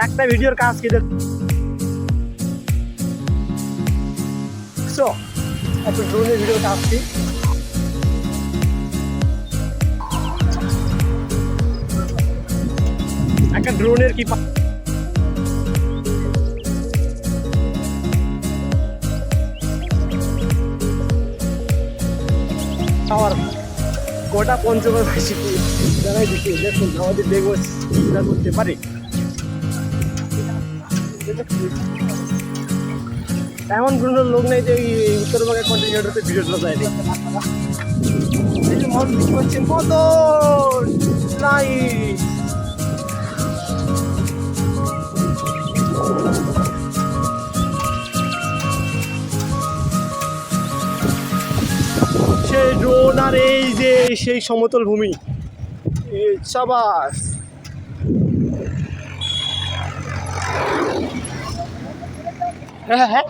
একটা ভিডিওর কাজ কি দেখছো, একটা ড্রোনের ভিডিওর কাজ কি। একটা ড্রোনের কি পাওয়ার, গোটা পঞ্চগড় বেশি জানাই দিচ্ছি। দেখুন আমাদের দেখবো চিন্তা করতে পারি। এমন কোনো লোক নেই যে এই উত্তরবঙ্গের কন্টিনিউতে ভিডিওটা যায়নি। এই যে মন দেখতে পাচ্ছেন কত লাইট, সেই ড্রোন আর এই যে সেই সমতল ভূমি, সাবাস। হ্যাঁ হ্যাঁ